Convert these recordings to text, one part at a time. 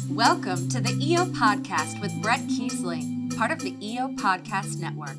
Welcome to the EO Podcast with Bret Keisling, part of the EO Podcast Network.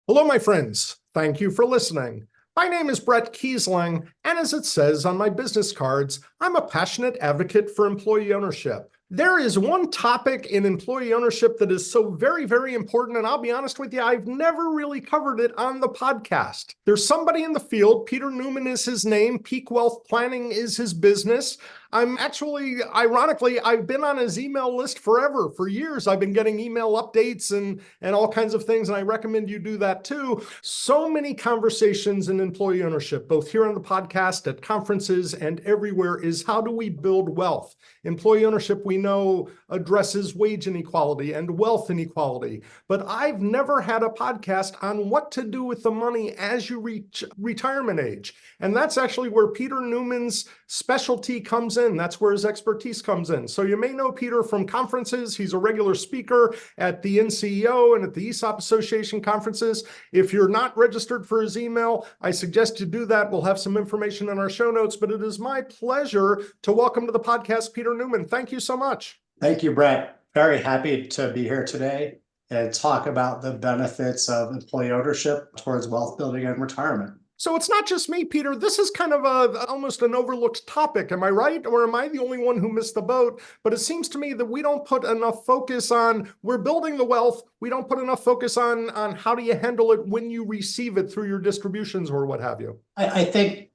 Hello, my friends. Thank you for listening. My name is Bret Keisling, and as it says on my business cards, I'm a passionate advocate for employee ownership. There is one topic in employee ownership that is so very, very important, and I'll be honest with you, I've never really covered it on the podcast. There's somebody in the field, Peter Newman is his name, Peak Wealth Planning is his business. Ironically, I've been on his email list forever. For years, I've been getting email updates and all kinds of things, and I recommend you do that too. So many conversations in employee ownership, both here on the podcast, at conferences, and everywhere, is how do we build wealth? Employee ownership, we know, addresses wage inequality and wealth inequality, but I've never had a podcast on what to do with the money as you reach retirement age. And that's actually where Peter Newman's specialty comes in. That's where his expertise comes in. So you may know Peter from conferences. He's a regular speaker at the NCEO and at the ESOP Association conferences. If you're not registered for his email, I suggest you do that. We'll have some information in our show notes, but it is my pleasure to welcome to the podcast Peter Newman. Thank you so much. Thank you, Bret. Very happy to be here today and talk about the benefits of employee ownership towards wealth building and retirement. So it's not just me, Peter. This is kind of almost an overlooked topic. Am I right? Or am I the only one who missed the boat? But it seems to me that we don't put enough focus on, we're building the wealth. We don't put enough focus on how do you handle it when you receive it through your distributions or what have you. I think,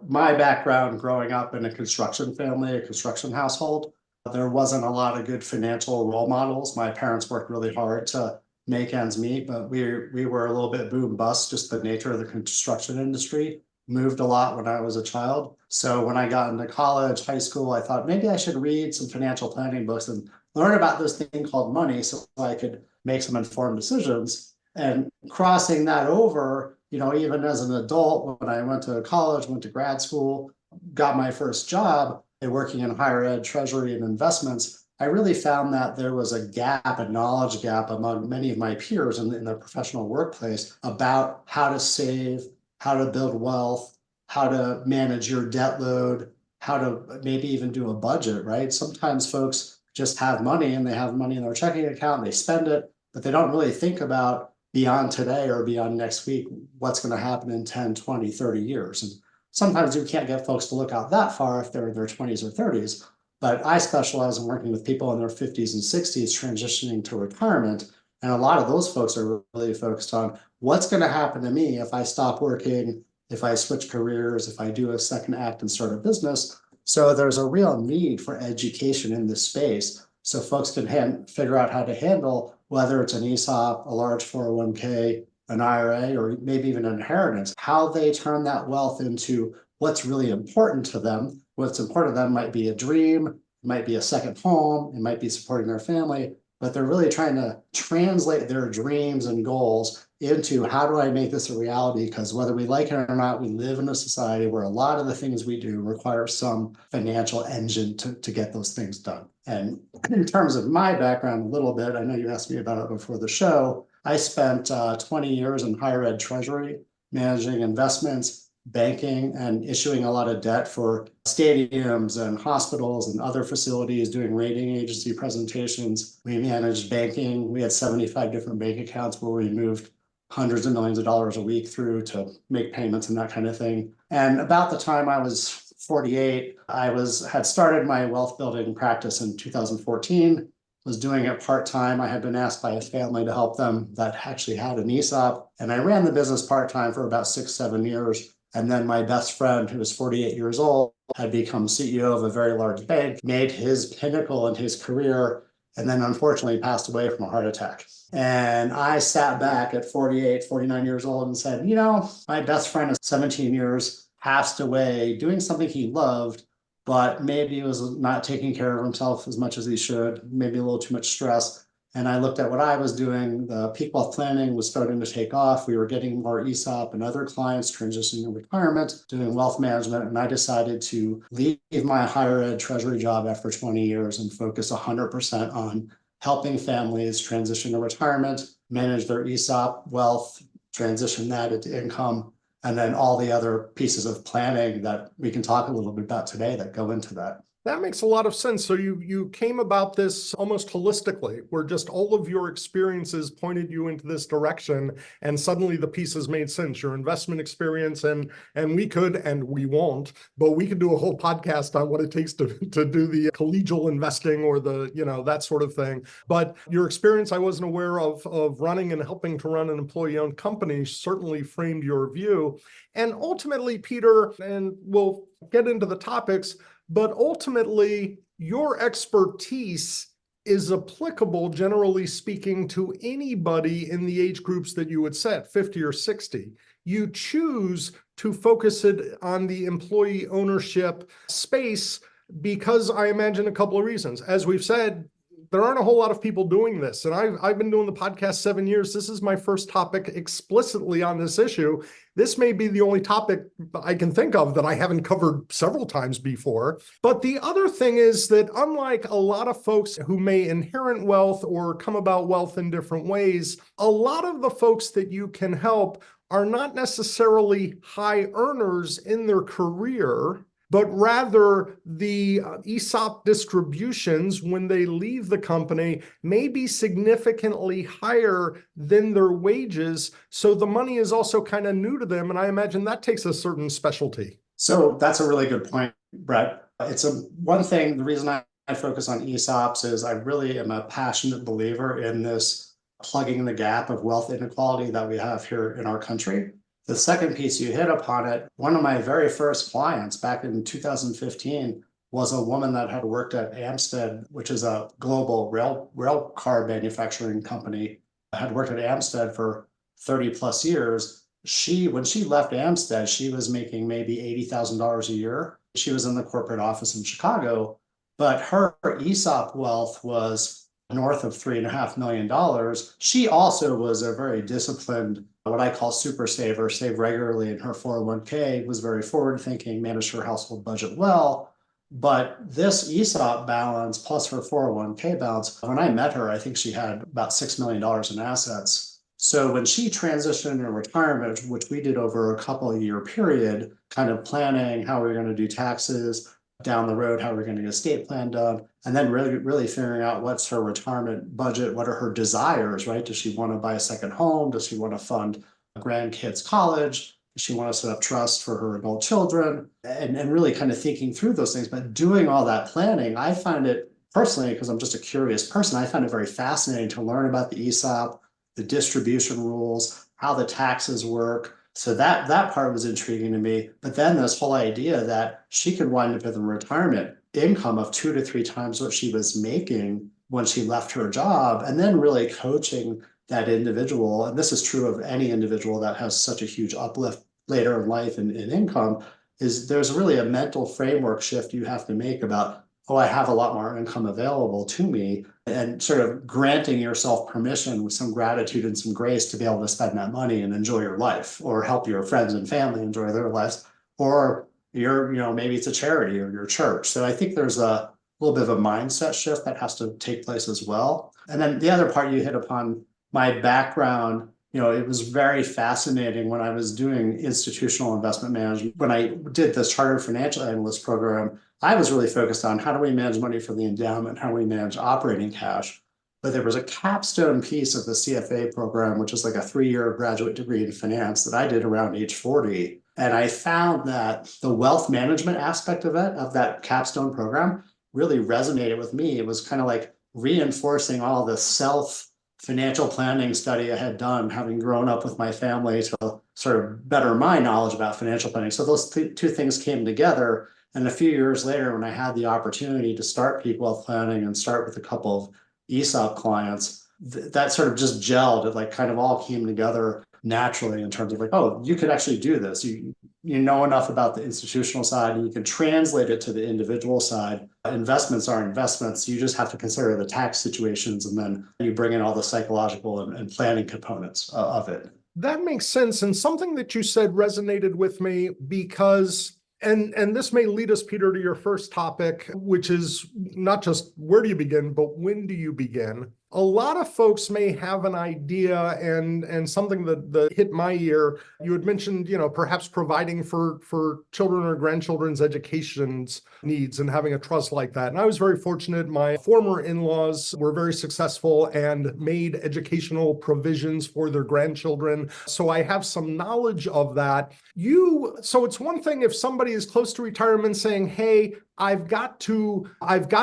my background growing up in a construction family, a construction household, there wasn't a lot of good financial role models. My parents worked really hard to make ends meet, but we were a little bit boom bust, just the nature of the construction industry. Moved a lot when I was a child. So when I got into college, high school, I thought maybe I should read some financial planning books and learn about this thing called money so I could make some informed decisions. And crossing that over, even as an adult, when I went to college, went to grad school, got my first job and working in higher ed, treasury, and investments, I really found that there was a knowledge gap among many of my peers in the professional workplace about how to save, how to build wealth, how to manage your debt load, how to maybe even do a budget, right? Sometimes folks just have money and they have money in their checking account, and they spend it, but they don't really think about beyond today or beyond next week, what's going to happen in 10, 20, 30 years. And sometimes you can't get folks to look out that far if they're in their 20s or 30s. But I specialize in working with people in their 50s and 60s transitioning to retirement. And a lot of those folks are really focused on what's going to happen to me if I stop working, if I switch careers, if I do a second act and start a business. So there's a real need for education in this space so folks can figure out how to handle whether it's an ESOP, a large 401k, an IRA, or maybe even an inheritance, how they turn that wealth into what's really important to them. What's important to them might be a dream, it might be a second home, it might be supporting their family, but they're really trying to translate their dreams and goals into how do I make this a reality? Because whether we like it or not, we live in a society where a lot of the things we do require some financial engine to get those things done. And in terms of my background a little bit, I know you asked me about it before the show, I spent 20 years in higher ed treasury, managing investments, banking, and issuing a lot of debt for stadiums and hospitals and other facilities, doing rating agency presentations. We managed banking. We had 75 different bank accounts where we moved hundreds of millions of dollars a week through to make payments and that kind of thing. And about the time I was 48, I had started my wealth building practice in 2014, was doing it part-time. I had been asked by a family to help them that actually had an ESOP. And I ran the business part-time for about 6-7 years. And then my best friend, who was 48 years old, had become CEO of a very large bank, made his pinnacle in his career, and then unfortunately passed away from a heart attack. And I sat back at 48, 49 years old and said, my best friend of 17 years passed away doing something he loved, but maybe he was not taking care of himself as much as he should, maybe a little too much stress. And I looked at what I was doing. The peak wealth planning was starting to take off. We were getting more ESOP and other clients transitioning to retirement, doing wealth management. And I decided to leave my higher ed treasury job after 20 years and focus 100% on helping families transition to retirement, manage their ESOP wealth, transition that into income, and then all the other pieces of planning that we can talk a little bit about today that go into that. That makes a lot of sense. So you came about this almost holistically, where just all of your experiences pointed you into this direction, and suddenly the pieces made sense. Your investment experience, and we could, and we won't, but we could do a whole podcast on what it takes to do the collegial investing or the, that sort of thing. But your experience, I wasn't aware of running and helping to run an employee-owned company, certainly framed your view. And ultimately, Peter, and we'll get into the topics, but ultimately, your expertise is applicable, generally speaking, to anybody in the age groups that you would set, 50 or 60. You choose to focus it on the employee ownership space because I imagine a couple of reasons. As we've said, there aren't a whole lot of people doing this. And I've been doing the podcast 7 years. This is my first topic explicitly on this issue. This may be the only topic I can think of that I haven't covered several times before. But the other thing is that unlike a lot of folks who may inherit wealth or come about wealth in different ways, a lot of the folks that you can help are not necessarily high earners in their career, but rather the ESOP distributions when they leave the company may be significantly higher than their wages. So the money is also kind of new to them. And I imagine that takes a certain specialty. So that's a really good point, Brett. It's one thing, the reason I focus on ESOPs is I really am a passionate believer in this plugging the gap of wealth inequality that we have here in our country. The second piece, you hit upon it. One of my very first clients back in 2015 was a woman that had worked at Amstead, which is a global rail car manufacturing company, had worked at Amstead for 30 plus years. When she left Amstead, she was making maybe $80,000 a year. She was in the corporate office in Chicago, but her ESOP wealth was north of $3.5 million. She also was a very disciplined, what I call super saver, saved regularly in her 401k, was very forward thinking, managed her household budget well. But this ESOP balance plus her 401k balance, when I met her, I think she had about $6 million in assets. So when she transitioned into retirement, which we did over a couple of year period, kind of planning how we were going to do taxes down the road, how we're going to get estate plan done, and then really figuring out what's her retirement budget, what are her desires, right? Does she want to buy a second home? Does she want to fund a grandkid's college? Does she want to set up trust for her adult children? And really kind of thinking through those things, but doing all that planning, I find it personally, because I'm just a curious person, I find it very fascinating to learn about the ESOP, the distribution rules, how the taxes work. So that part was intriguing to me. But then this whole idea that she could wind up with a retirement income of 2 to 3 times what she was making when she left her job, and then really coaching that individual. And this is true of any individual that has such a huge uplift later in life and in income, is there's really a mental framework shift you have to make about, oh, I have a lot more income available to me, and sort of granting yourself permission with some gratitude and some grace to be able to spend that money and enjoy your life, or help your friends and family enjoy their lives, or maybe it's a charity or your church. So I think there's a little bit of a mindset shift that has to take place as well. And then the other part you hit upon, my background, it was very fascinating when I was doing institutional investment management. When I did this chartered financial analyst program, I was really focused on how do we manage money for the endowment, how do we manage operating cash. But there was a capstone piece of the CFA program, which is like a 3-year graduate degree in finance that I did around age 40. And I found that the wealth management aspect of it, of that capstone program, really resonated with me. It was kind of like reinforcing all the financial planning study I had done, having grown up with my family to sort of better my knowledge about financial planning. So those two things came together. And a few years later, when I had the opportunity to start peak wealth planning and start with a couple of ESOP clients, that sort of just gelled. It like kind of all came together naturally in terms of like, oh, you could actually do this. You know enough about the institutional side and you can translate it to the individual side. Investments are investments. You just have to consider the tax situations, and then you bring in all the psychological and planning components of it. That makes sense. And something that you said resonated with me because and this may lead us, Peter, to your first topic, which is not just where do you begin, but when do you begin? A lot of folks may have an idea and something that hit my ear. You had mentioned, perhaps providing for children or grandchildren's education's needs and having a trust like that. And I was very fortunate. My former in-laws were very successful and made educational provisions for their grandchildren. So I have some knowledge of that. So it's one thing if somebody is close to retirement saying, hey, I've got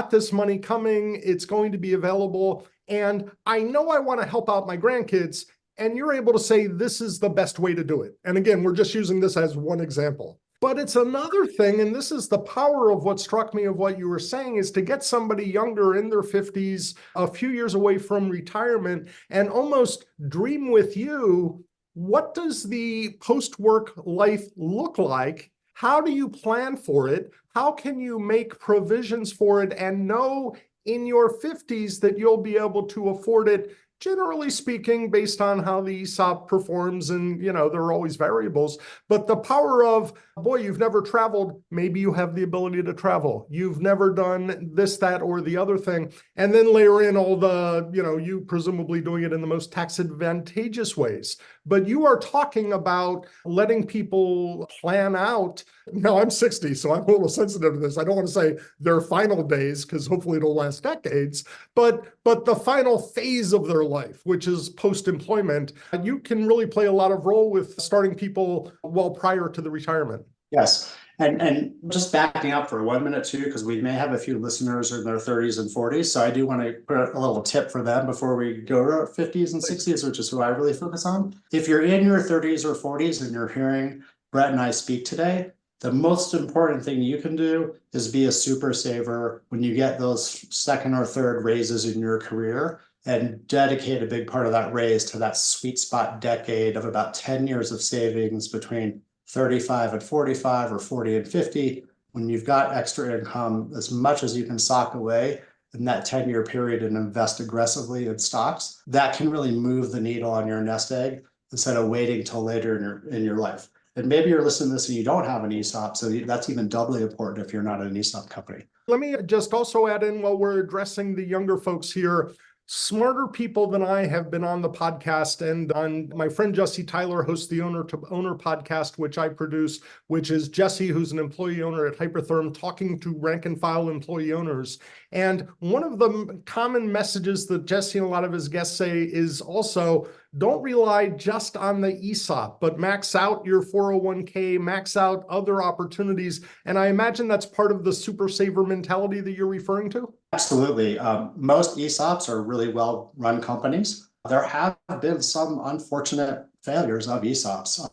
this money coming, it's going to be available, and I know I want to help out my grandkids, and you're able to say, this is the best way to do it. And again, we're just using this as one example. But it's another thing, and this is the power of what struck me of what you were saying, is to get somebody younger in their 50s, a few years away from retirement, and almost dream with you, what does the post-work life look like? How do you plan for it? How can you make provisions for it and know in your 50s that you'll be able to afford it, generally speaking, based on how the ESOP performs, and there are always variables, but the power of, boy, you've never traveled, maybe you have the ability to travel. You've never done this, that, or the other thing. And then layer in all the, you presumably doing it in the most tax advantageous ways. But you are talking about letting people plan out. Now, I'm 60, so I'm a little sensitive to this. I don't want to say their final days, because hopefully it'll last decades, but the final phase of their life, which is post-employment. You can really play a lot of role with starting people well prior to the retirement. Yes. And just backing up for 1 minute too, because we may have a few listeners in their 30s and 40s. So I do want to put a little tip for them before we go to our 50s and 60s, which is who I really focus on. If you're in your 30s or 40s and you're hearing Bret and I speak today, the most important thing you can do is be a super saver when you get those second or third raises in your career, and dedicate a big part of that raise to that sweet spot decade of about 10 years of savings between 35 and 45 or 40 and 50. When you've got extra income, as much as you can sock away in that 10-year period and invest aggressively in stocks, that can really move the needle on your nest egg instead of waiting till later in your life. And maybe you're listening to this and you don't have an ESOP, so that's even doubly important if you're not an ESOP company. Let me just also add in, while we're addressing the younger folks here, smarter people than I have been on the podcast, and on my friend Jesse Tyler hosts the Owner to Owner podcast, which I produce, which is Jesse, who's an employee owner at Hypertherm, talking to rank and file employee owners. And one of the common messages that Jesse and a lot of his guests say is also, don't rely just on the ESOP, but max out your 401k, max out other opportunities. And I imagine that's part of the super saver mentality that you're referring to? Absolutely. Most ESOPs are really well-run companies. There have been some unfortunate failures of ESOPs.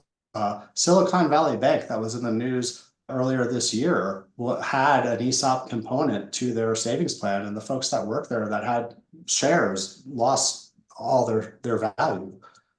Silicon Valley Bank, that was in the news earlier this year, had an ESOP component to their savings plan, and the folks that worked there that had shares lost all their value.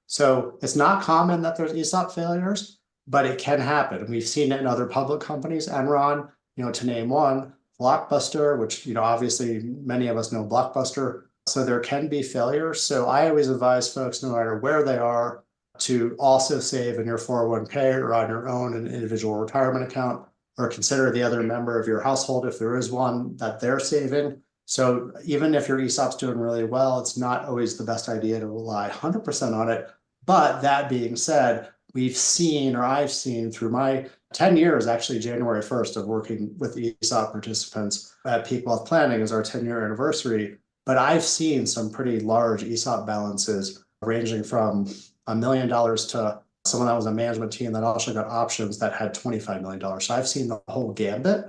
So it's not common that there's ESOP failures, but it can happen. We've seen it in other public companies. Enron, to name one, Blockbuster, which, obviously many of us know Blockbuster. So there can be failures. So I always advise folks, no matter where they are, to also save in your 401k or on your own an individual retirement account, or consider the other member of your household, if there is one, that they're saving. So even if your ESOP's doing really well, it's not always the best idea to rely 100% on it. But that being said, I've seen through my 10 years, actually January 1st, of working with ESOP participants at Peak Wealth Planning is our 10-year anniversary. But I've seen some pretty large ESOP balances ranging from $1 million to someone that was a management team that also got options that had $25 million. So I've seen the whole gambit.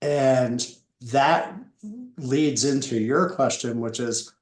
And that leads into your question, which is,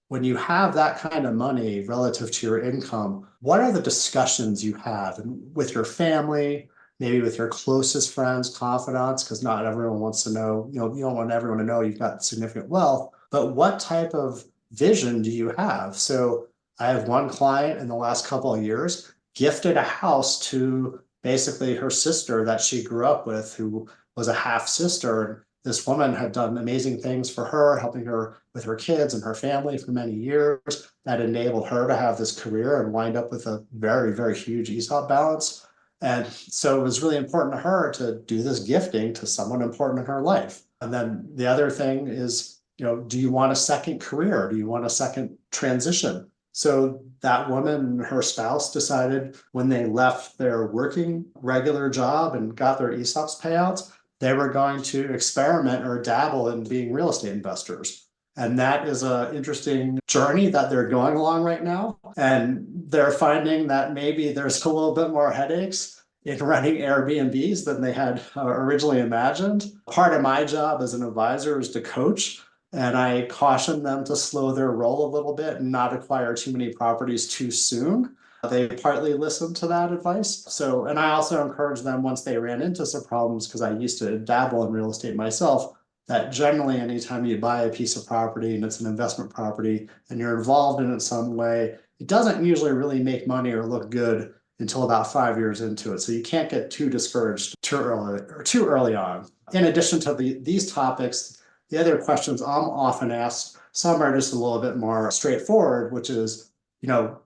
when you have that kind of money relative to your income, what are the discussions you have with your family, maybe with your closest friends, confidants, because not everyone wants to know, you don't want everyone to know you've got significant wealth, but what type of vision do you have? So I have one client in the last couple of years gifted a house to basically her sister that she grew up with, who was a half sister. This woman had done amazing things for her, helping her with her kids and her family for many years. That enabled her to have this career and wind up with a very, very huge ESOP balance. And so it was really important to her to do this gifting to someone important in her life. And then the other thing is, do you want a second career? Do you want a second transition? So that woman and her spouse decided when they left their working regular job and got their ESOPs payouts, they were going to experiment or dabble in being real estate investors. And that is an interesting journey that they're going along right now. And they're finding that maybe there's a little bit more headaches in running Airbnbs than they had originally imagined. Part of my job as an advisor is to coach, and I caution them to slow their roll a little bit and not acquire too many properties too soon. They partly listened to that advice. So, and I also encourage them once they ran into some problems, because I used to dabble in real estate myself, that generally anytime you buy a piece of property and it's an investment property and you're involved in it some way, it doesn't usually really make money or look good until about 5 years into it. So you can't get too discouraged too early on. In addition to these topics, the other questions I'm often asked, some are just a little bit more straightforward, which is,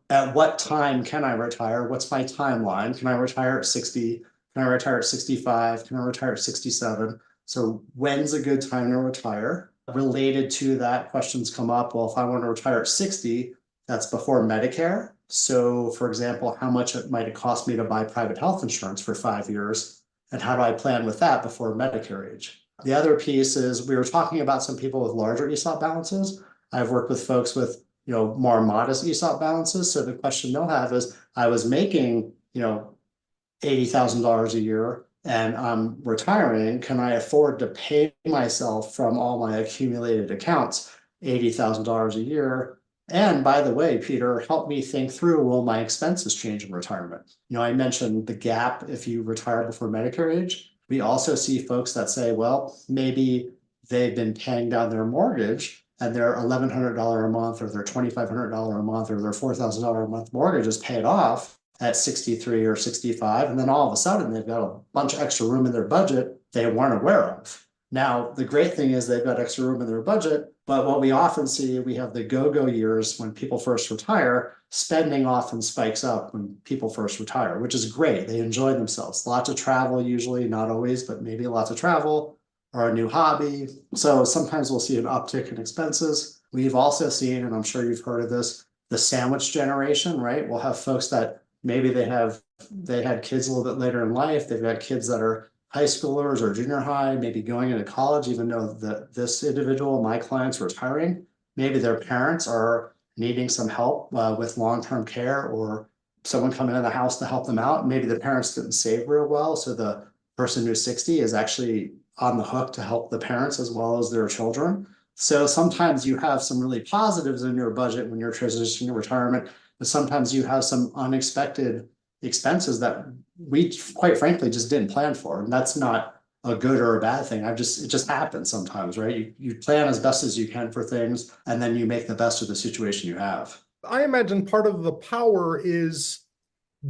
at what time can I retire? What's my timeline? Can I retire at 60? Can I retire at 65? Can I retire at 67? So when's a good time to retire? Related to that, questions come up. Well, if I want to retire at 60, that's before Medicare. So for example, how much it might cost me to buy private health insurance for 5 years? And how do I plan with that before Medicare age? The other piece is we were talking about some people with larger ESOP balances. I've worked with folks with more modest ESOP balances. So the question they'll have is, I was making $80,000 a year and I'm retiring. Can I afford to pay myself from all my accumulated accounts $80,000 a year? And by the way, Peter, help me think through, will my expenses change in retirement? I mentioned the gap if you retire before Medicare age. We also see folks that say, well, maybe they've been paying down their mortgage and their $1,100 a month or their $2,500 a month or their $4,000 a month mortgage is paid off at 63 or 65. And then all of a sudden they've got a bunch of extra room in their budget they weren't aware of. Now, the great thing is they've got extra room in their budget, but what we often see, we have the go-go years when people first retire, spending often spikes up when people first retire, which is great. They enjoy themselves. Lots of travel usually, not always, but maybe lots of travel or a new hobby. So sometimes we'll see an uptick in expenses. We've also seen, and I'm sure you've heard of this, the sandwich generation, right? We'll have folks that maybe they had kids a little bit later in life. They've got kids that are high schoolers or junior high, maybe going into college, even though this individual, my client's retiring. Maybe their parents are needing some help with long-term care, or someone coming in the house to help them out. Maybe the parents didn't save real well. So the person who's 60 is actually on the hook to help the parents as well as their children. So sometimes you have some really positives in your budget when you're transitioning to retirement, but sometimes you have some unexpected expenses that we quite frankly just didn't plan for. And that's not a good or a bad thing. It just happens sometimes, right? You plan as best as you can for things, and then you make the best of the situation you have. I imagine part of the power is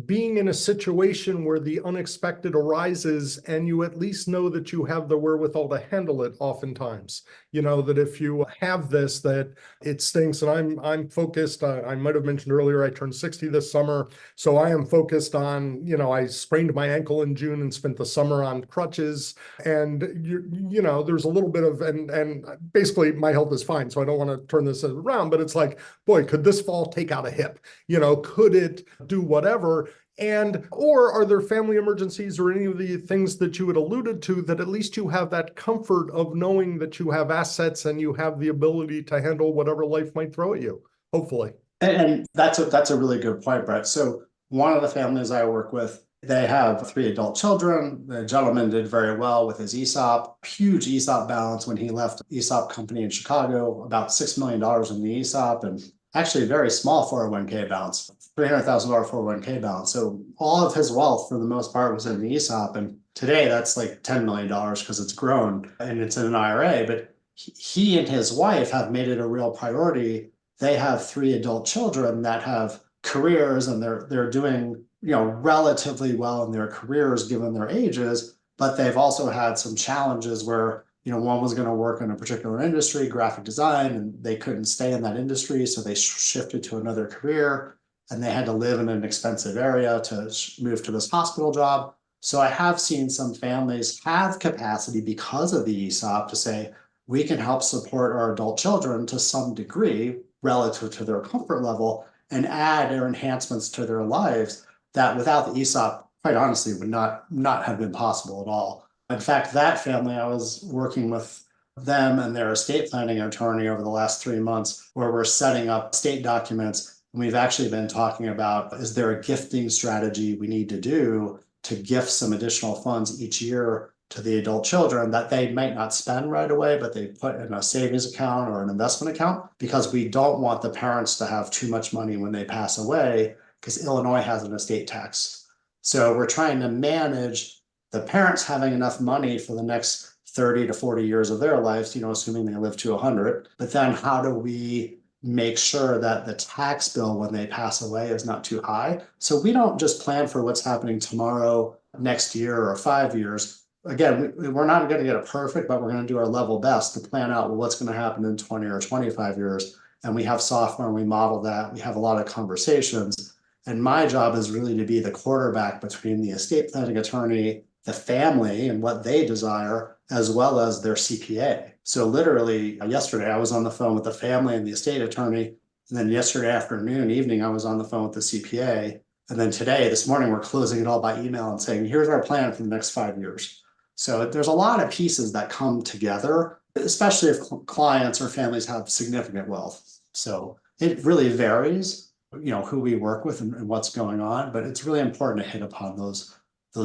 being in a situation where the unexpected arises and you at least know that you have the wherewithal to handle it oftentimes. That if you have this, that it stinks. And I'm focused, I might have mentioned earlier, I turned 60 this summer. So I am focused on, I sprained my ankle in June and spent the summer on crutches. And, there's a little bit of, and basically my health is fine. So I don't want to turn this around, but it's like, boy, could this fall take out a hip? Could it do whatever? Or are there family emergencies or any of the things that you had alluded to that at least you have that comfort of knowing that you have assets and you have the ability to handle whatever life might throw at you, hopefully. And that's a really good point, Brett. So one of the families I work with, they have 3 adult children. The gentleman did very well with his ESOP, huge ESOP balance when he left ESOP company in Chicago, about $6 million in the ESOP, and actually a very small 401k balance, $300,000 401k balance. So all of his wealth for the most part was in the ESOP. And today that's like $10 million because it's grown and it's in an IRA. But he and his wife have made it a real priority. They have 3 adult children that have careers and they're doing, relatively well in their careers given their ages, but they've also had some challenges where one was going to work in a particular industry, graphic design, and they couldn't stay in that industry. So they shifted to another career and they had to live in an expensive area to move to this hospital job. So I have seen some families have capacity because of the ESOP to say, we can help support our adult children to some degree relative to their comfort level and add or enhancements to their lives that without the ESOP, quite honestly, would not have been possible at all. In fact, that family, I was working with them and their estate planning attorney over the last 3 months, where we're setting up estate documents. And we've actually been talking about, is there a gifting strategy we need to do to gift some additional funds each year to the adult children that they might not spend right away, but they put in a savings account or an investment account, because we don't want the parents to have too much money when they pass away, because Illinois has an estate tax. So we're trying to manage the parents having enough money for the next 30 to 40 years of their lives, assuming they live to 100. But then how do we make sure that the tax bill when they pass away is not too high? So we don't just plan for what's happening tomorrow, next year, or 5 years. Again, we're not going to get it perfect, but we're going to do our level best to plan out what's going to happen in 20 or 25 years. And we have software and we model that. We have a lot of conversations. And my job is really to be the quarterback between the estate planning attorney, the family, and what they desire, as well as their CPA. So literally yesterday, I was on the phone with the family and the estate attorney. And then yesterday afternoon, evening, I was on the phone with the CPA. And then today, this morning, we're closing it all by email and saying, here's our plan for the next 5 years. So there's a lot of pieces that come together, especially if clients or families have significant wealth. So it really varies, who we work with and what's going on, but it's really important to hit upon those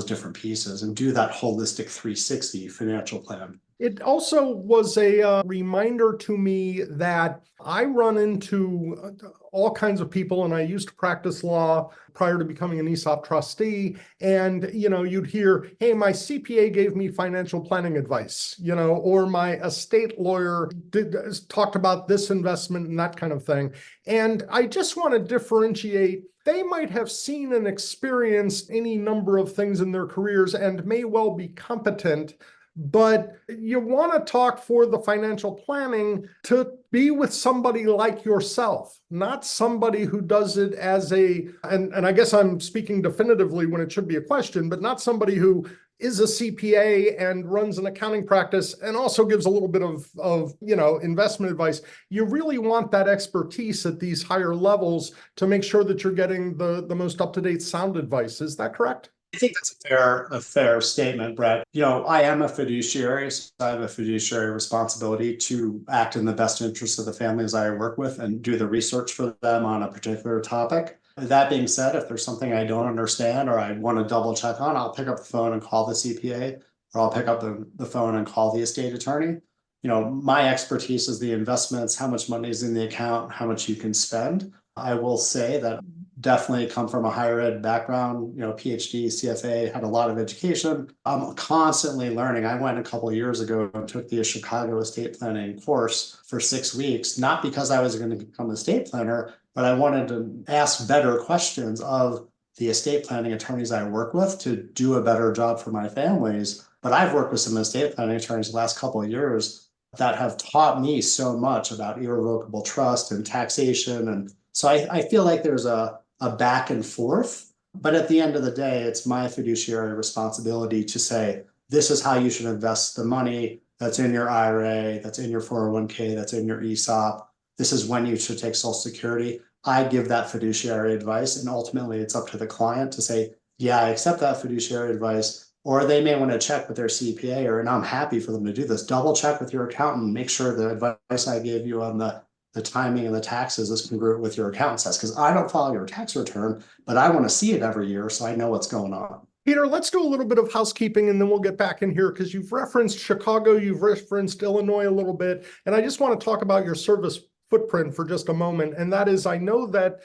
different pieces and do that holistic 360 financial plan. It also was a reminder to me that I run into all kinds of people, and I used to practice law prior to becoming an ESOP trustee. And, you'd hear, hey, my CPA gave me financial planning advice, or my estate lawyer talked about this investment and that kind of thing. And I just want to differentiate. They might have seen and experienced any number of things in their careers and may well be competent, but you want to talk for the financial planning to be with somebody like yourself, not somebody who does it as and I guess I'm speaking definitively when it should be a question, but not somebody who is a CPA and runs an accounting practice and also gives a little bit of investment advice. You really want that expertise at these higher levels to make sure that you're getting the most up-to-date sound advice. Is that correct? I think that's a fair statement, Brett. I am a fiduciary, so I have a fiduciary responsibility to act in the best interest of the families I work with and do the research for them on a particular topic. That being said, if there's something I don't understand or I want to double check on, I'll pick up the phone and call the CPA, or I'll pick up the phone and call the estate attorney. My expertise is the investments, how much money is in the account, how much you can spend. I will say that definitely come from a higher ed background, PhD, CFA, had a lot of education. I'm constantly learning. I went a couple of years ago and took the Chicago estate planning course for 6 weeks, not because I was going to become an estate planner, but I wanted to ask better questions of the estate planning attorneys I work with to do a better job for my families. But I've worked with some estate planning attorneys the last couple of years that have taught me so much about irrevocable trust and taxation. And so I feel like there's a back and forth, but at the end of the day, it's my fiduciary responsibility to say, this is how you should invest the money that's in your IRA, that's in your 401k, that's in your ESOP. This is when you should take Social Security. I give that fiduciary advice, and ultimately it's up to the client to say, yeah, I accept that fiduciary advice, or they may want to check with their CPA, and I'm happy for them to do this. Double check with your accountant, make sure the advice I gave you on the timing and the taxes is congruent with your accountant says, because I don't follow your tax return, but I want to see it every year so I know what's going on. Peter, let's do a little bit of housekeeping and then we'll get back in here, because you've referenced Chicago, you've referenced Illinois a little bit, and I just want to talk about your service footprint for just a moment. And that is, I know that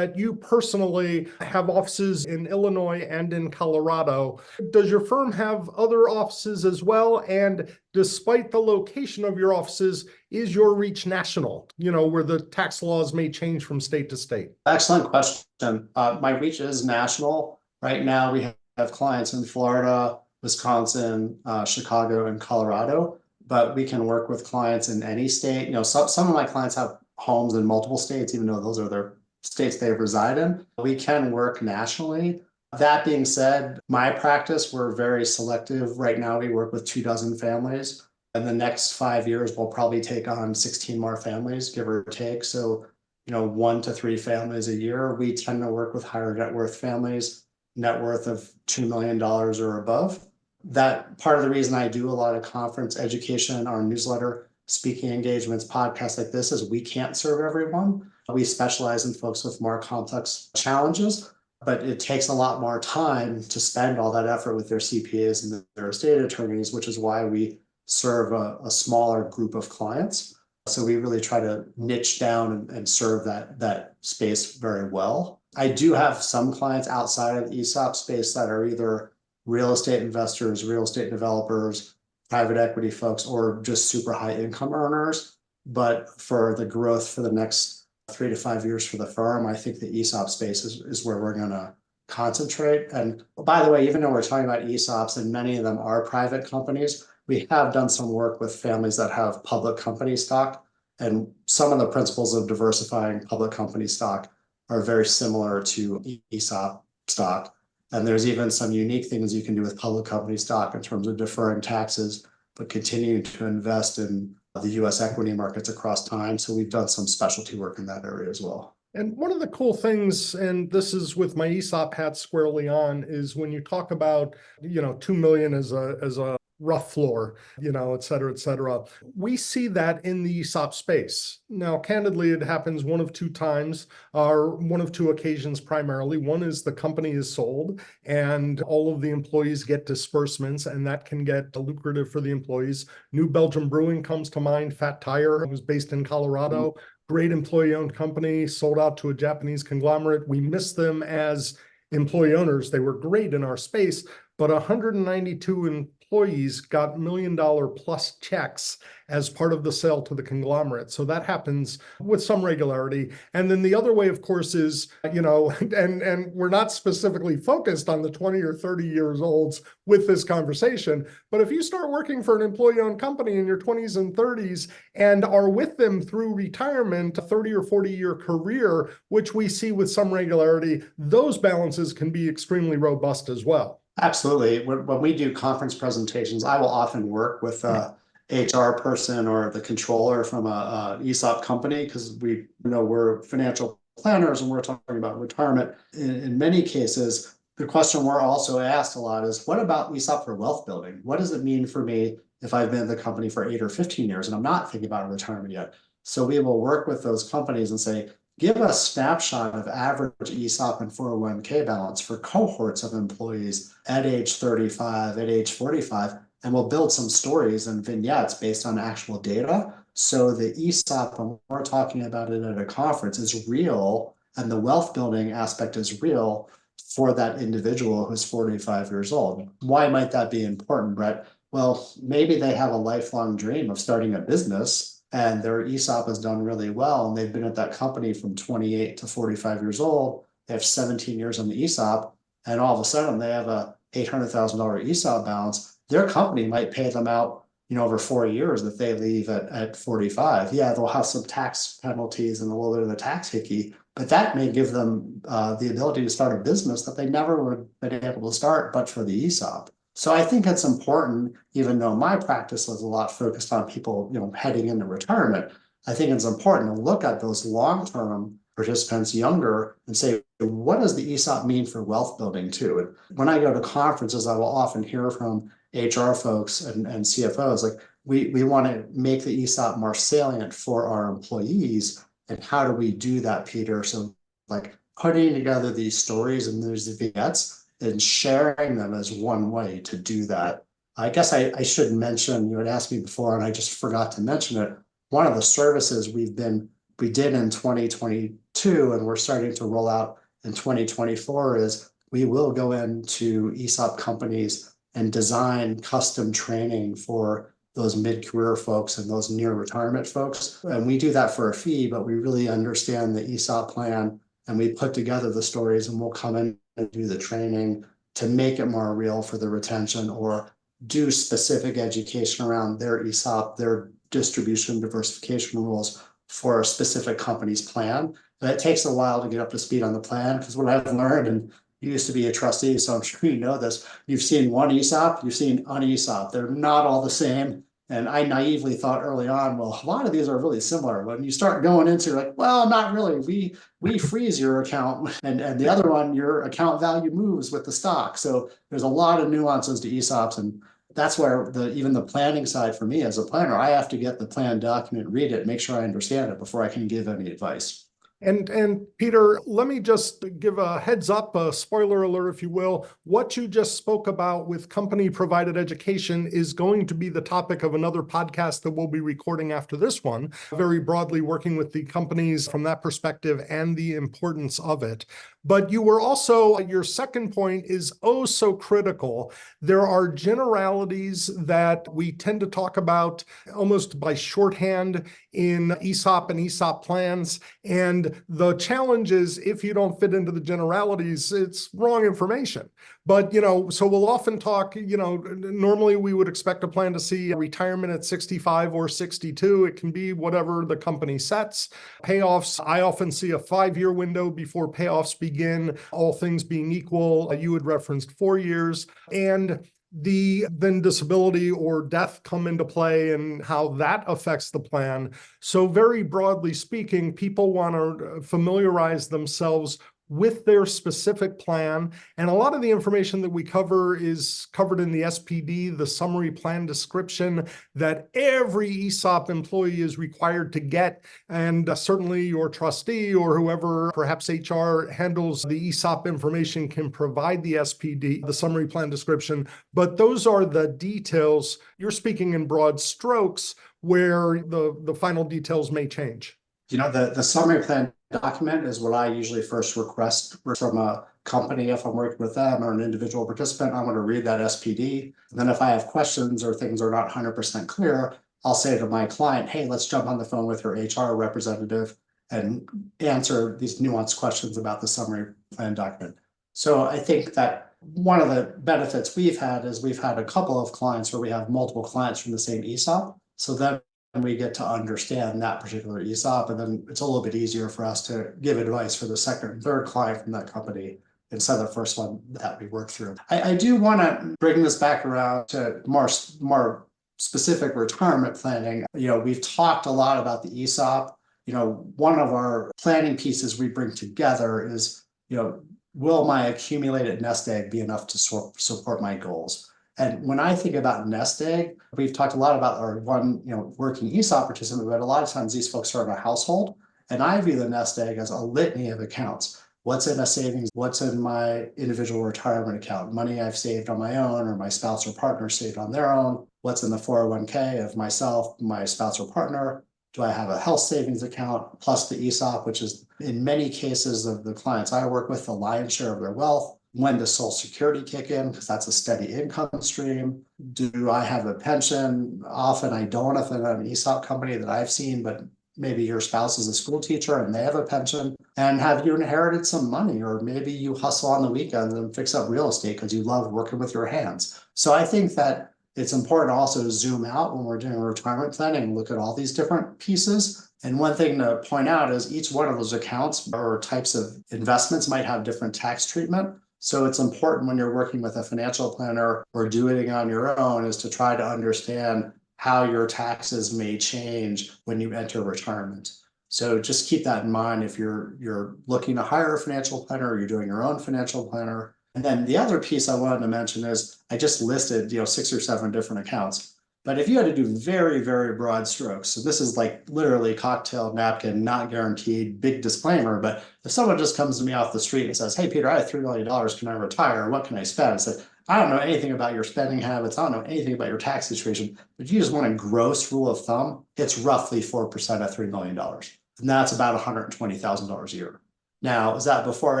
you personally have offices in Illinois and in Colorado. Does your firm have other offices as well? And despite the location of your offices, is your reach national, where the tax laws may change from state to state? Excellent question. My reach is national. Right now, we have clients in Florida, Wisconsin, Chicago, and Colorado, but we can work with clients in any state. Some of my clients have homes in multiple states, even though those are their states they reside in. We can work nationally. That being said, my practice, we're very selective. Right now, we work with 24 families. In the next 5 years, we'll probably take on 16 more families, give or take. So, 1 to 3 families a year. We tend to work with higher net worth families, net worth of $2 million or above. That part of the reason I do a lot of conference education, our newsletter, speaking engagements, podcasts like this is we can't serve everyone. We specialize in folks with more complex challenges, but it takes a lot more time to spend all that effort with their CPAs and their estate attorneys, which is why we serve a smaller group of clients. So we really try to niche down and serve that space very well. I do have some clients outside of the ESOP space that are either real estate investors, real estate developers, private equity folks, or just super high income earners. But for the growth for the next 3 to 5 years for the firm, I think the ESOP space is where we're going to concentrate. And by the way, even though we're talking about ESOPs and many of them are private companies, we have done some work with families that have public company stock. And some of the principles of diversifying public company stock are very similar to ESOP stock. And there's even some unique things you can do with public company stock in terms of deferring taxes, but continuing to invest in the US equity markets across time. So we've done some specialty work in that area as well. And one of the cool things, and this is with my ESOP hat squarely on, is when you talk about, 2 million as a rough floor, et cetera, et cetera. We see that in the ESOP space. Now, candidly, it happens one of two times, or one of two occasions primarily. One is the company is sold and all of the employees get disbursements, and that can get lucrative for the employees. New Belgium Brewing comes to mind. Fat Tire was based in Colorado. Great employee-owned company, sold out to a Japanese conglomerate. We miss them as employee owners. They were great in our space, but 192 employees got $1 million plus checks as part of the sale to the conglomerate. So that happens with some regularity. And then the other way, of course, is, and we're not specifically focused on the 20 or 30 years olds with this conversation, but if you start working for an employee-owned company in your 20s and 30s and are with them through retirement, a 30 or 40-year career, which we see with some regularity, those balances can be extremely robust as well. Absolutely. When we do conference presentations, I will often work with a HR person or the controller from a ESOP company, because we're financial planners and we're talking about retirement. In many cases, the question we're also asked a lot is, what about ESOP for wealth building? What does it mean for me if I've been in the company for 8 or 15 years and I'm not thinking about retirement yet? So we will work with those companies and say, give a snapshot of average ESOP and 401k balance for cohorts of employees at age 35, at age 45, and we'll build some stories and vignettes based on actual data. So the ESOP, when we're talking about it at a conference, is real, and the wealth building aspect is real for that individual who's 45 years old. Why might that be important, Brett? Well, maybe they have a lifelong dream of starting a business, and their ESOP has done really well, and they've been at that company from 28 to 45 years old. They have 17 years on the ESOP, and all of a sudden they have a $800,000 ESOP balance. Their company might pay them out, over 4 years if they leave at 45. Yeah, they'll have some tax penalties and a little bit of a tax hickey, but that may give them the ability to start a business that they never would have been able to start but for the ESOP. So I think it's important, even though my practice was a lot focused on people, heading into retirement. I think it's important to look at those long-term participants younger and say, what does the ESOP mean for wealth building too? And when I go to conferences, I will often hear from HR folks and CFOs, like, we want to make the ESOP more salient for our employees. And how do we do that, Peter? So like putting together these stories and those vignettes and sharing them as one way to do that. I guess I should mention, you had asked me before and I just forgot to mention it. One of the services we did in 2022 and we're starting to roll out in 2024 is we will go into ESOP companies and design custom training for those mid-career folks and those near retirement folks. And we do that for a fee, but we really understand the ESOP plan and we put together the stories, and we'll come in and do the training to make it more real for the retention, or do specific education around their ESOP, their distribution diversification rules for a specific company's plan. And it takes a while to get up to speed on the plan, because what I've learned, and you used to be a trustee, so I'm sure you know this, you've seen one ESOP, you've seen an ESOP. They're not all the same. And I naively thought early on, well, a lot of these are really similar. When you start going into like, well, not really. We freeze your account, and the other one, your account value moves with the stock. So there's a lot of nuances to ESOPs, and that's where even the planning side for me as a planner, I have to get the plan document, read it, make sure I understand it before I can give any advice. And Peter, let me just give a heads up, a spoiler alert, if you will. What you just spoke about with company provided education is going to be the topic of another podcast that we'll be recording after this one, very broadly working with the companies from that perspective and the importance of it. But you were also, your second point is oh so critical. There are generalities that we tend to talk about almost by shorthand in ESOP and ESOP plans. And the challenge is if you don't fit into the generalities, it's wrong information. But, so we'll often talk, normally we would expect a plan to see a retirement at 65 or 62. It can be whatever the company sets. Payoffs, I often see a 5-year window before payoffs begin, all things being equal. You had referenced 4 years. And then disability or death come into play and how that affects the plan. So very broadly speaking, people want to familiarize themselves with their specific plan. And a lot of the information that we cover is covered in the SPD, the summary plan description that every ESOP employee is required to get. And certainly your trustee or whoever, perhaps HR handles the ESOP information, can provide the SPD, the summary plan description. But those are the details. You're speaking in broad strokes where the final details may change. The summary plan document is what I usually first request from a company. If I'm working with them or an individual participant, I want to read that SPD. And then if I have questions or things are not 100% clear, I'll say to my client, hey, let's jump on the phone with your HR representative and answer these nuanced questions about the summary plan document. So I think that one of the benefits we've had is we've had a couple of clients where we have multiple clients from the same ESOP. So then we get to understand that particular ESOP, and then it's a little bit easier for us to give advice for the second and third client from that company instead of the first one that we work through. I do want to bring this back around to more specific retirement planning. We've talked a lot about the ESOP. One of our planning pieces we bring together is, will my accumulated nest egg be enough to support my goals? And when I think about nest egg, we've talked a lot about our one, working ESOP participant, but a lot of times these folks are in a household. And I view the nest egg as a litany of accounts. What's in a savings? What's in my individual retirement account? Money I've saved on my own or my spouse or partner saved on their own? What's in the 401k of myself, my spouse or partner? Do I have a health savings account plus the ESOP, which is in many cases of the clients I work with, the lion's share of their wealth? When does Social Security kick in? Because that's a steady income stream. Do I have a pension? Often I don't if I'm an ESOP company that I've seen, but maybe your spouse is a school teacher and they have a pension. And have you inherited some money? Or maybe you hustle on the weekends and fix up real estate because you love working with your hands. So I think that it's important to also zoom out when we're doing retirement planning and look at all these different pieces. And one thing to point out is each one of those accounts or types of investments might have different tax treatment. So it's important when you're working with a financial planner or doing it on your own is to try to understand how your taxes may change when you enter retirement. So just keep that in mind if you're looking to hire a financial planner or you're doing your own financial planner. And then the other piece I wanted to mention is I just listed 6 or 7 different accounts. But if you had to do very, very broad strokes, so this is like literally cocktail napkin, not guaranteed, big disclaimer, but if someone just comes to me off the street and says, hey, Peter, I have $3 million, can I retire? What can I spend? I said, I don't know anything about your spending habits. I don't know anything about your tax situation, but you just want a gross rule of thumb, it's roughly 4% of $3 million. And that's about $120,000 a year. Now, is that before or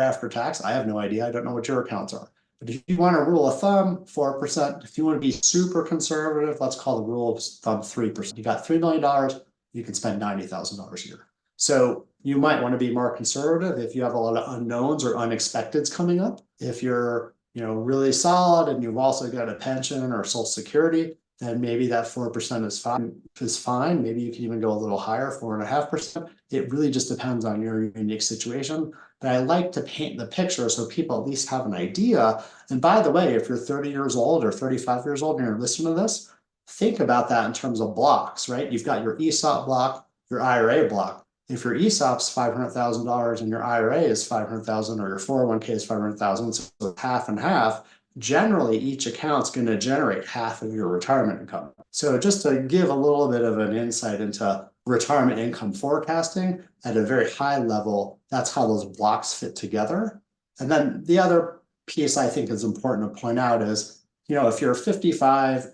after tax? I have no idea. I don't know what your accounts are. But if you want a rule of thumb, 4%. If you want to be super conservative, let's call the rule of thumb 3%. You got $3 million, you can spend $90,000 a year. So you might want to be more conservative if you have a lot of unknowns or unexpecteds coming up. If you're really solid and you've also got a pension or Social Security, then maybe that 4% is fine. Maybe you can even go a little higher, 4.5%. It really just depends on your unique situation. But I like to paint the picture so people at least have an idea. And by the way, if you're 30 years old or 35 years old and you're listening to this, think about that in terms of blocks, right? You've got your ESOP block, your IRA block. If your ESOP's $500,000 and your IRA is 500,000 or your 401k is 500,000, so half and half, generally each account's going to generate half of your retirement income. So just to give a little bit of an insight into retirement income forecasting at a very high level, that's how those blocks fit together. And then the other piece I think is important to point out is, if you're 55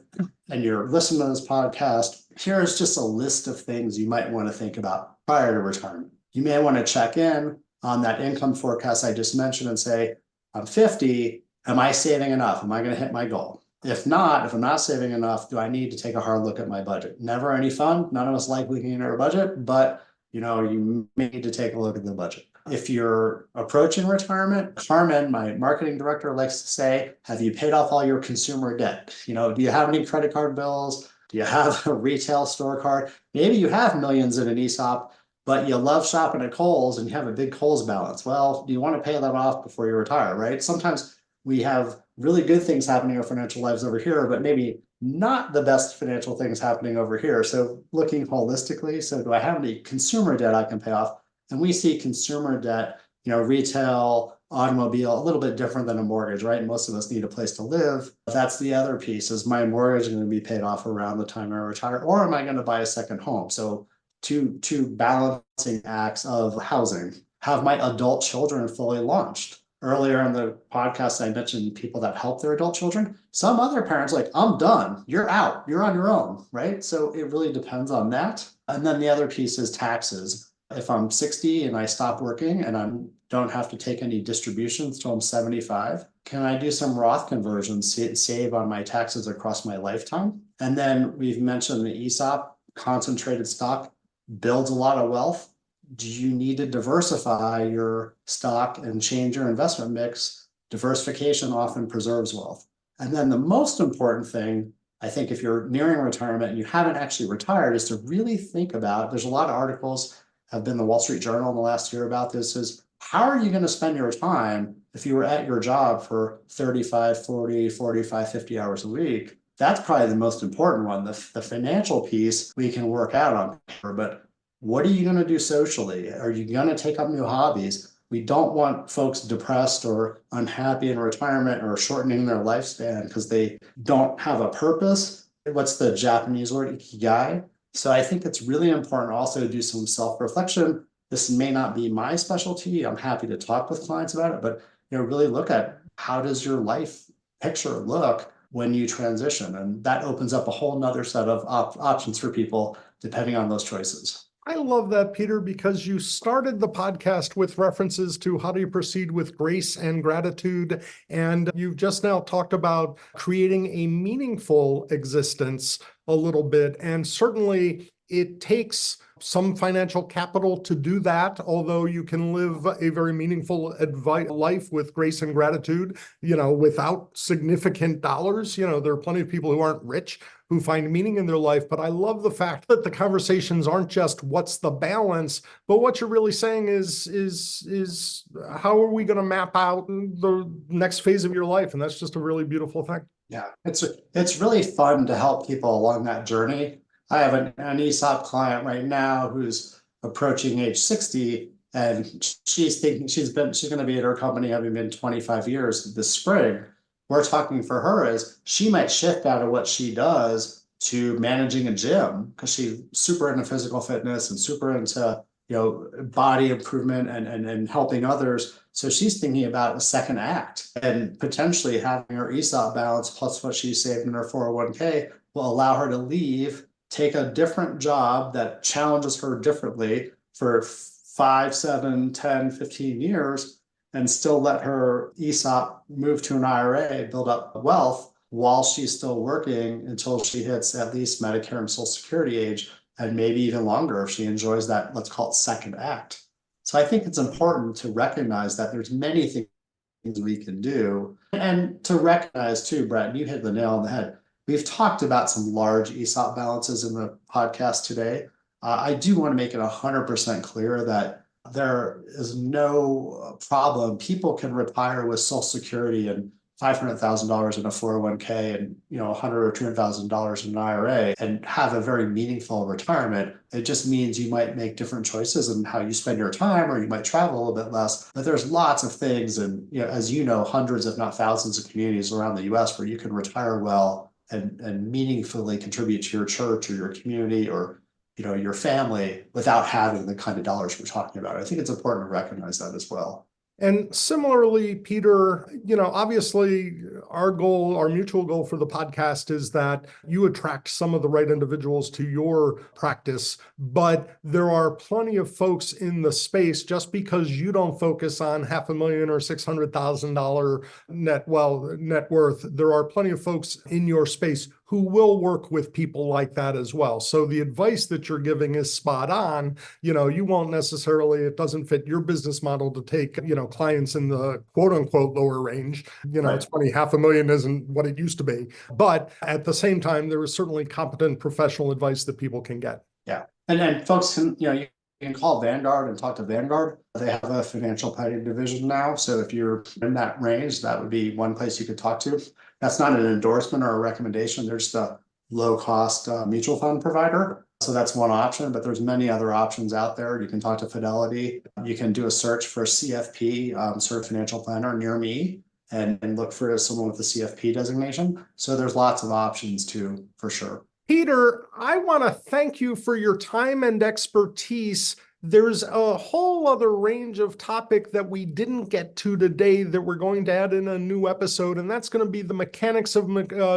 and you're listening to this podcast, here's just a list of things you might want to think about prior to retirement. You may want to check in on that income forecast I just mentioned and say, I'm 50, am I saving enough? Am I going to hit my goal? If not, if I'm not saving enough, do I need to take a hard look at my budget? Never any fun. None of us like looking at our budget, but you may need to take a look at the budget. If you're approaching retirement, Carmen, my marketing director, likes to say, have you paid off all your consumer debt? Do you have any credit card bills? Do you have a retail store card? Maybe you have millions in an ESOP, but you love shopping at Kohl's and you have a big Kohl's balance. Well, do you want to pay that off before you retire, right? Sometimes we have really good things happening in our financial lives over here, but maybe not the best financial things happening over here. So looking holistically, so do I have any consumer debt I can pay off? And we see consumer debt, retail, automobile, a little bit different than a mortgage, right? Most of us need a place to live. That's the other piece. Is my mortgage going to be paid off around the time I retire, or am I going to buy a second home? So two balancing acts of housing. Have my adult children fully launched? Earlier in the podcast, I mentioned people that help their adult children. Some other parents like, I'm done, you're out, you're on your own, right? So it really depends on that. And then the other piece is taxes. If I'm 60 and I stop working and I don't have to take any distributions till I'm 75, can I do some Roth conversions, save on my taxes across my lifetime? And then we've mentioned the ESOP, concentrated stock, builds a lot of wealth. Do you need to diversify your stock and change your investment mix? Diversification often preserves wealth. And then the most important thing, I think, if you're nearing retirement and you haven't actually retired, is to really think about, there's a lot of articles have been in the Wall Street Journal in the last year about this, is how are you going to spend your time if you were at your job for 35, 40, 45, 50 hours a week? That's probably the most important one. The financial piece we can work out on, but what are you going to do socially? Are you going to take up new hobbies? We don't want folks depressed or unhappy in retirement or shortening their lifespan because they don't have a purpose. What's the Japanese word? Ikigai. So I think it's really important also to do some self-reflection. This may not be my specialty. I'm happy to talk with clients about it, but really look at how does your life picture look when you transition? And that opens up a whole nother set of options for people depending on those choices. I love that, Peter, because you started the podcast with references to how do you proceed with grace and gratitude. And you've just now talked about creating a meaningful existence a little bit. And certainly it takes some financial capital to do that, although you can live a very meaningful life with grace and gratitude, without significant dollars. There are plenty of people who aren't rich who find meaning in their life. But I love the fact that the conversations aren't just what's the balance, but what you're really saying is how are we going to map out the next phase of your life? And that's just a really beautiful thing. Yeah, it's really fun to help people along that journey. I have an ESOP client right now who's approaching age 60, and she's thinking she's going to be at her company having been 25 years this spring. We're talking for her is she might shift out of what she does to managing a gym because she's super into physical fitness and super into body improvement and helping others. So she's thinking about a second act, and potentially having her ESOP balance plus what she saved in her 401k will allow her to leave, take a different job that challenges her differently for 5, 7, 10, 15 years, and still let her ESOP move to an IRA, build up wealth while she's still working until she hits at least Medicare and Social Security age, and maybe even longer if she enjoys that, let's call it second act. So I think it's important to recognize that there's many things we can do, and to recognize too, Brett, you hit the nail on the head. We've talked about some large ESOP balances in the podcast today. I do want to make it 100% clear that there is no problem. People can retire with Social Security and $500,000 in a 401k and, $100,000 or $200,000 in an IRA and have a very meaningful retirement. It just means you might make different choices in how you spend your time, or you might travel a little bit less. But there's lots of things, and as you know, hundreds, if not thousands, of communities around the U.S. where you can retire well and meaningfully contribute to your church or your community or your family without having the kind of dollars we're talking about. I think it's important to recognize that as well. And similarly, Peter, obviously our goal, our mutual goal for the podcast is that you attract some of the right individuals to your practice, but there are plenty of folks in the space. Just because you don't focus on $500,000 or $600,000 net worth, there are plenty of folks in your space who will work with people like that as well. So the advice that you're giving is spot on. You won't necessarily, it doesn't fit your business model to take, clients in the quote unquote lower range. Right. It's funny, $500,000 isn't what it used to be. But at the same time, there is certainly competent professional advice that people can get. Yeah. And then folks can, you can call Vanguard and talk to Vanguard. They have a financial planning division now. So if you're in that range, that would be one place you could talk to. That's not an endorsement or a recommendation. They're just a low-cost mutual fund provider. So that's one option, but there's many other options out there. You can talk to Fidelity. You can do a search for CFP, Certified Financial Planner near me, and look for someone with the CFP designation. So there's lots of options too, for sure. Peter, I want to thank you for your time and expertise. There's a whole other range of topic that we didn't get to today that we're going to add in a new episode, and that's going to be the mechanics of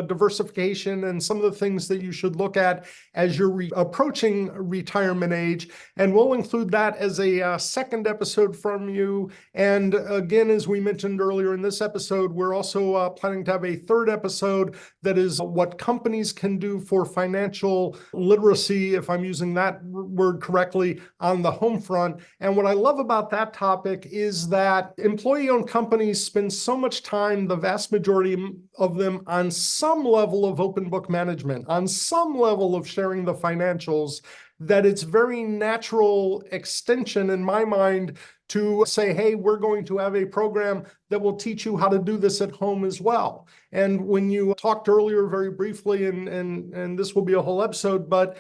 diversification and some of the things that you should look at as you're approaching retirement age. And we'll include that as a second episode from you. And again, as we mentioned earlier in this episode, we're also planning to have a third episode that is what companies can do for financial literacy, if I'm using that word correctly, on the home front. And what I love about that topic is that employee-owned companies spend so much time, the vast majority of them, on some level of open book management, on some level of sharing the financials, that it's very natural extension in my mind to say, hey, we're going to have a program that will teach you how to do this at home as well. And when you talked earlier very briefly, and this will be a whole episode, but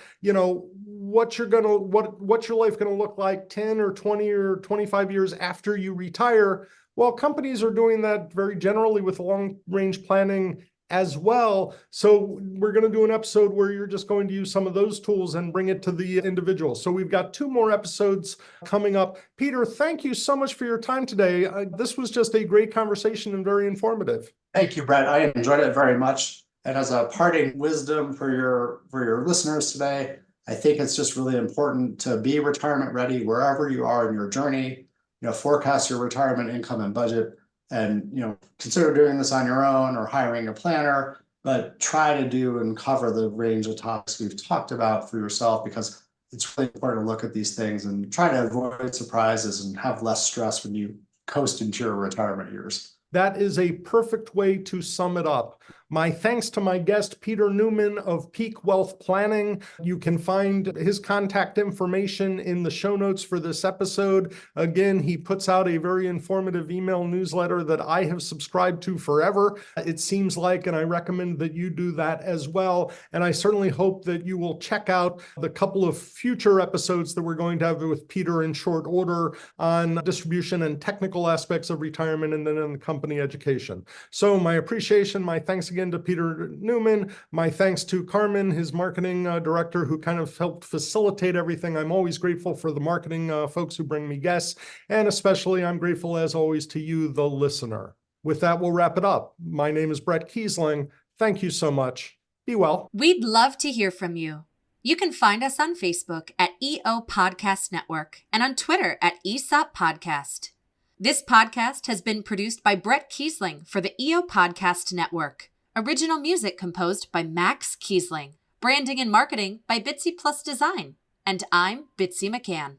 what's your life going to look like 10 or 20 or 25 years after you retire? Well, companies are doing that very generally with long-range planning as well. So we're going to do an episode where you're just going to use some of those tools and bring it to the individual. So we've got 2 more episodes coming up. Peter, thank you so much for your time today. This was just a great conversation and very informative. Thank you, Brett. I enjoyed it very much. And as a parting wisdom for your listeners today, I think it's just really important to be retirement ready wherever you are in your journey. Forecast your retirement income and budget, and consider doing this on your own or hiring a planner, but try to do and cover the range of topics we've talked about for yourself, because it's really important to look at these things and try to avoid surprises and have less stress when you coast into your retirement years. That is a perfect way to sum it up. My thanks to my guest, Peter Newman of Peak Wealth Planning. You can find his contact information in the show notes for this episode. Again, he puts out a very informative email newsletter that I have subscribed to forever, it seems like, and I recommend that you do that as well. And I certainly hope that you will check out the couple of future episodes that we're going to have with Peter in short order on distribution and technical aspects of retirement, and then in the company education. So my appreciation, my thanks again to Peter Newman. My thanks to Carmen, his marketing director, who kind of helped facilitate everything. I'm always grateful for the marketing folks who bring me guests. And especially I'm grateful, as always, to you, the listener. With that, we'll wrap it up. My name is Bret Keisling. Thank you so much. Be well. We'd love to hear from you. You can find us on Facebook at EO Podcast Network and on Twitter at ESOP Podcast. This podcast has been produced by Bret Keisling for the EO Podcast Network. Original music composed by Max Keisling. Branding and marketing by Bitsy Plus Design. And I'm Bitsy McCann.